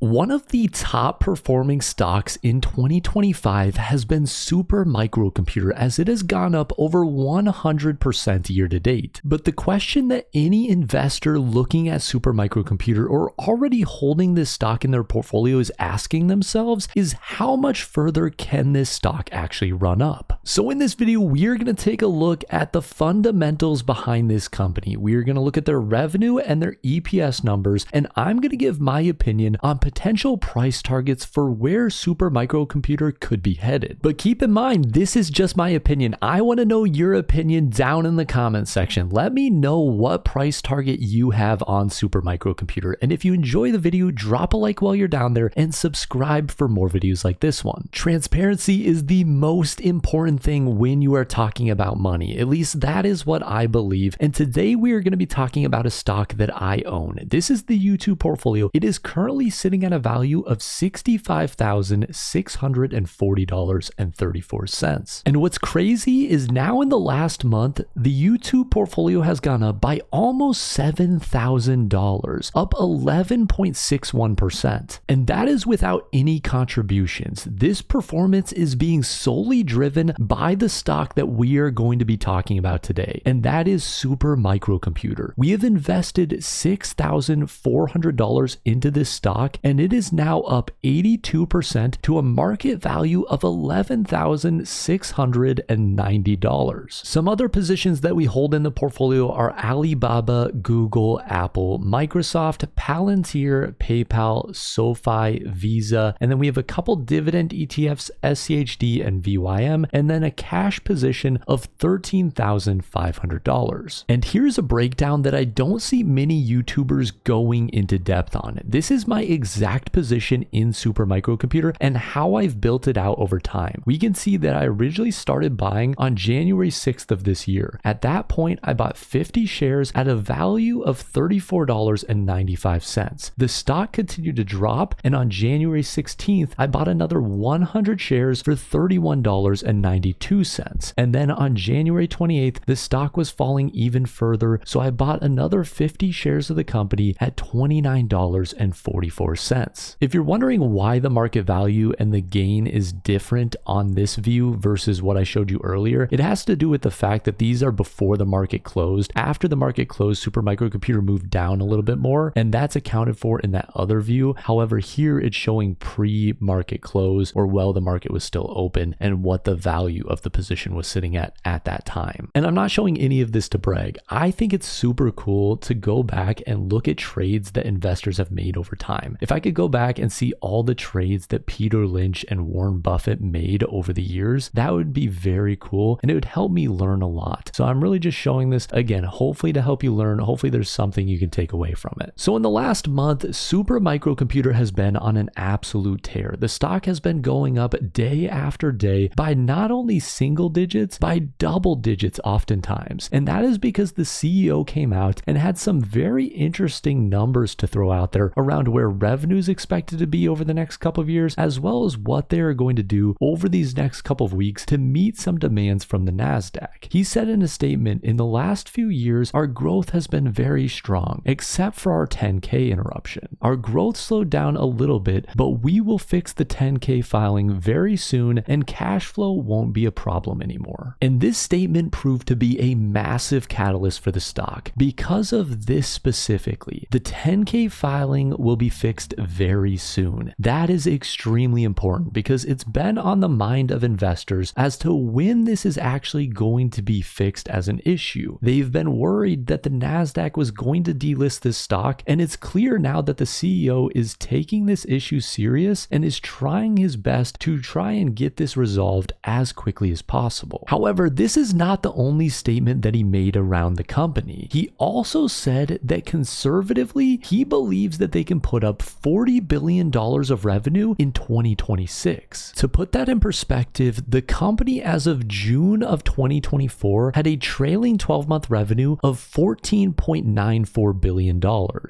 One of the top performing stocks in 2025 has been Super Microcomputer, as it has gone up over 100% year to date. But the question that any investor looking at Super Microcomputer or already holding this stock in their portfolio is asking themselves is how much further can this stock actually run up? So in this video, we are going to take a look at the fundamentals behind this company. We are going to look at their revenue and their EPS numbers, and I'm going to give my opinion on potential price targets for where Super Microcomputer could be headed. But keep in mind, this is just my opinion. I want to know your opinion down in the comments section. Let me know what price target you have on Super Microcomputer. And if you enjoy the video, drop a like while you're down there and subscribe for more videos like this one. Transparency is the most important thing when you are talking about money. At least that is what I believe. And today we are going to be talking about a stock that I own. This is the YouTube portfolio. It is currently sitting at a value of $65,640.34. And what's crazy is now in the last month, the YouTube portfolio has gone up by almost $7,000, up 11.61%. And that is without any contributions. This performance is being solely driven by the stock that we are going to be talking about today, and that is Super Microcomputer. We have invested $6,400 into this stock, and it is now up 82% to a market value of $11,690. Some other positions that we hold in the portfolio are Alibaba, Google, Apple, Microsoft, Palantir, PayPal, SoFi, Visa, and then we have a couple dividend ETFs, SCHD and VYM, and then a cash position of $13,500. And here's a breakdown that I don't see many YouTubers going into depth on. This is my exact position in Super Microcomputer and how I've built it out over time. We can see that I originally started buying on January 6th of this year. At that point, I bought 50 shares at a value of $34.95. The stock continued to drop, and on January 16th, I bought another 100 shares for $31.92. And then on January 28th, the stock was falling even further, so I bought another 50 shares of the company at $29.44. If you're wondering why the market value and the gain is different on this view versus what I showed you earlier, it has to do with the fact that these are before the market closed. After the market closed, Super Microcomputer moved down a little bit more, and that's accounted for in that other view. However, here it's showing pre-market close, or while the market was still open, and what the value of the position was sitting at that time. And I'm not showing any of this to brag. I think it's super cool to go back and look at trades that investors have made over time. If I could go back and see all the trades that Peter Lynch and Warren Buffett made over the years, that would be very cool, and it would help me learn a lot. So I'm really just showing this again, hopefully to help you learn. Hopefully there's something you can take away from it. So in the last month, Super Microcomputer has been on an absolute tear. The stock has been going up day after day by not only single digits, by double digits oftentimes. And that is because the CEO came out and had some very interesting numbers to throw out there around where revenue is expected to be over the next couple of years, as well as what they are going to do over these next couple of weeks to meet some demands from the NASDAQ. He said in a statement, in the last few years, our growth has been very strong, except for our 10K interruption. Our growth slowed down a little bit, but we will fix the 10K filing very soon, and cash flow won't be a problem anymore. And this statement proved to be a massive catalyst for the stock. Because of this specifically, the 10K filing will be fixed very soon. That is extremely important because it's been on the mind of investors as to when this is actually going to be fixed as an issue. They've been worried that the NASDAQ was going to delist this stock, and it's clear now that the CEO is taking this issue serious and is trying his best to try and get this resolved as quickly as possible. However, this is not the only statement that he made around the company. He also said that conservatively, he believes that they can put up $40 billion of revenue in 2026. To put that in perspective, the company as of June of 2024 had a trailing 12-month revenue of $14.94 billion.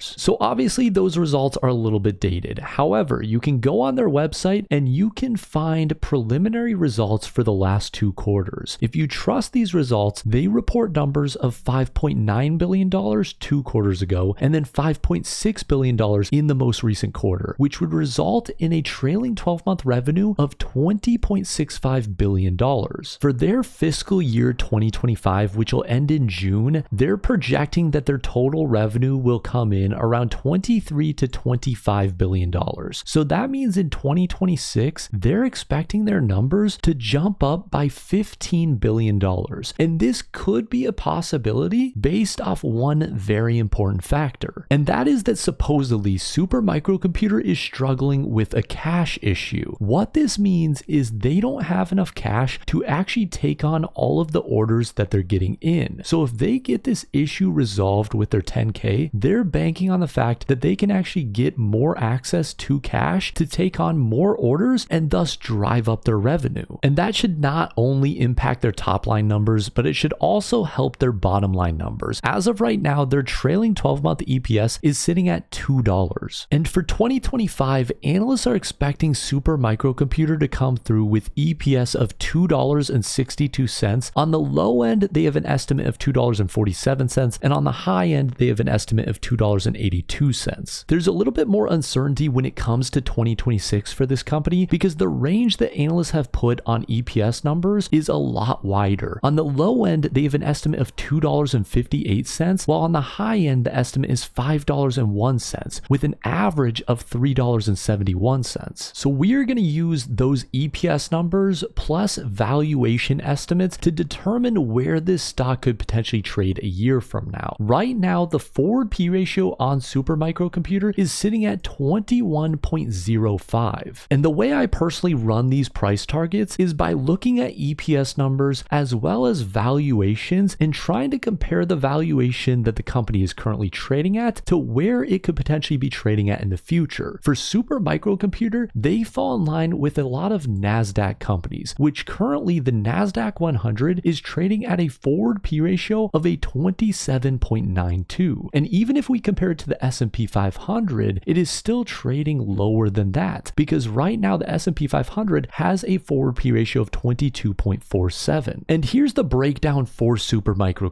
So obviously those results are a little bit dated. However, you can go on their website and you can find preliminary results for the last 2 quarters. If you trust these results, they report numbers of $5.9 billion 2 quarters ago, and then $5.6 billion in the most recent recent quarter, which would result in a trailing 12-month revenue of $20.65 billion. For their fiscal year 2025, which will end in June, they're projecting that their total revenue will come in around $23 to $25 billion. So that means in 2026, they're expecting their numbers to jump up by $15 billion. And this could be a possibility based off one very important factor. And that is that supposedly Supermicro is struggling with a cash issue. What this means is they don't have enough cash to actually take on all of the orders that they're getting in. So if they get this issue resolved with their 10K, they're banking on the fact that they can actually get more access to cash to take on more orders and thus drive up their revenue. And that should not only impact their top line numbers, but it should also help their bottom line numbers. As of right now, their trailing 12-month EPS is sitting at $2. And for 2025, analysts are expecting Supermicro to come through with EPS of $2.62. On the low end, they have an estimate of $2.47, and on the high end, they have an estimate of $2.82. There's a little bit more uncertainty when it comes to 2026 for this company because the range that analysts have put on EPS numbers is a lot wider. On the low end, they have an estimate of $2.58, while on the high end, the estimate is $5.01, with an average of $3.71. So we are going to use those EPS numbers plus valuation estimates to determine where this stock could potentially trade a year from now. Right now, the forward P ratio on Supermicro is sitting at 21.05. And the way I personally run these price targets is by looking at EPS numbers as well as valuations and trying to compare the valuation that the company is currently trading at to where it could potentially be trading at in the future. For Supermicro, they fall in line with a lot of NASDAQ companies, which currently the NASDAQ 100 is trading at a forward P ratio of a 27.92. And even if we compare it to the S&P 500, it is still trading lower than that because right now the S&P 500 has a forward P ratio of 22.47. And here's the breakdown for Supermicro.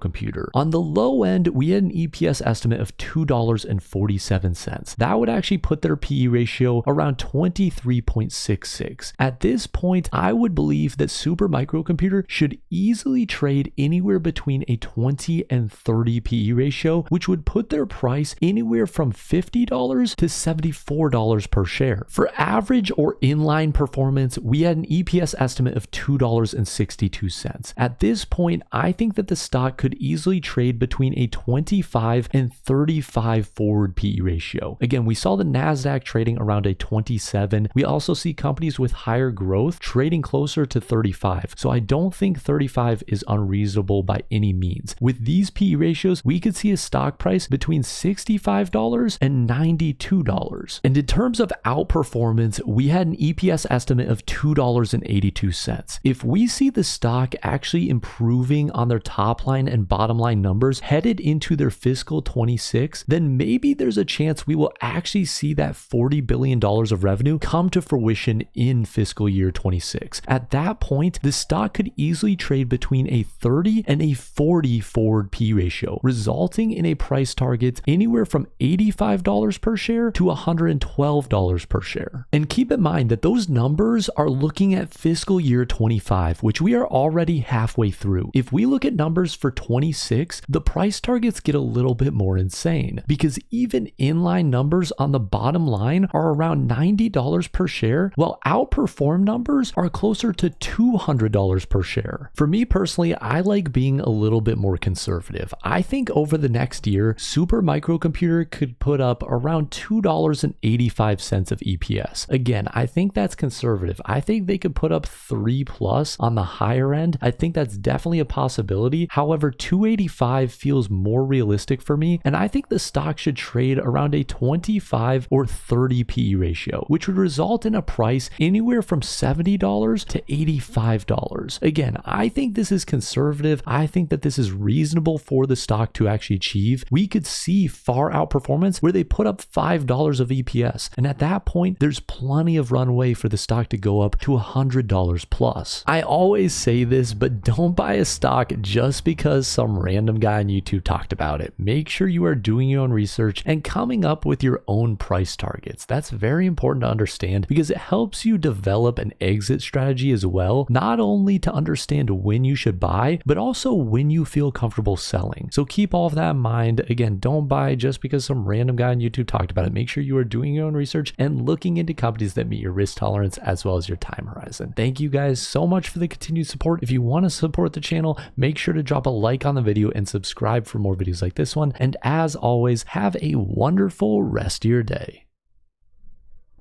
On the low end, we had an EPS estimate of $2.47. That would actually put their PE ratio around 23.66. At this point, I would believe that Supermicro should easily trade anywhere between a 20 and 30 PE ratio, which would put their price anywhere from $50 to $74 per share. For average or inline performance, we had an EPS estimate of $2.62. At this point, I think that the stock could easily trade between a 25 and 35 forward PE ratio. Again, we saw the NASDAQ trading around a 27. We also see companies with higher growth trading closer to 35. So I don't think 35 is unreasonable by any means. With these PE ratios, we could see a stock price between $65 and $92. And in terms of outperformance, we had an EPS estimate of $2.82. If we see the stock actually improving on their top line and bottom line numbers headed into their fiscal 26, then maybe there's a chance we will actually see that $40 billion of revenue come to fruition in fiscal year 26. At that point, the stock could easily trade between a 30 and a 40 forward P ratio, resulting in a price target anywhere from $85 per share to $112 per share. And keep in mind that those numbers are looking at fiscal year 25, which we are already halfway through. If we look at numbers for 26, the price targets get a little bit more insane because even inline numbers on the bottom line are around $90 per share, while outperform numbers are closer to $200 per share. For me personally, I like being a little bit more conservative. I think over the next year, Supermicro could put up around $2.85 of EPS. Again, I think that's conservative. I think they could put up 3+ on the higher end. I think that's definitely a possibility. However, 285 feels more realistic for me, and I think the stock should trade around a 25 or 30 PE ratio, which would result in a price anywhere from $70 to $85. Again, I think this is conservative. I think that this is reasonable for the stock to actually achieve. We could see far outperformance where they put up $5 of EPS, and at that point, there's plenty of runway for the stock to go up to $100 plus. I always say this, but don't buy a stock just because some random guy on YouTube talked about it. Make sure you are doing your own research and coming up with your own own price targets. That's very important to understand because it helps you develop an exit strategy as well, not only to understand when you should buy, but also when you feel comfortable selling. So keep all of that in mind. Again, don't buy just because some random guy on YouTube talked about it. Make sure you are doing your own research and looking into companies that meet your risk tolerance as well as your time horizon. Thank you guys so much for the continued support. If you want to support the channel, make sure to drop a like on the video and subscribe for more videos like this one. And as always, have a wonderful rest of your day.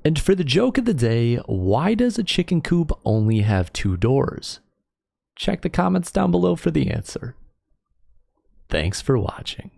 And for the joke of the day, why does a chicken coop only have 2 doors? Check the comments down below for the answer. Thanks for watching.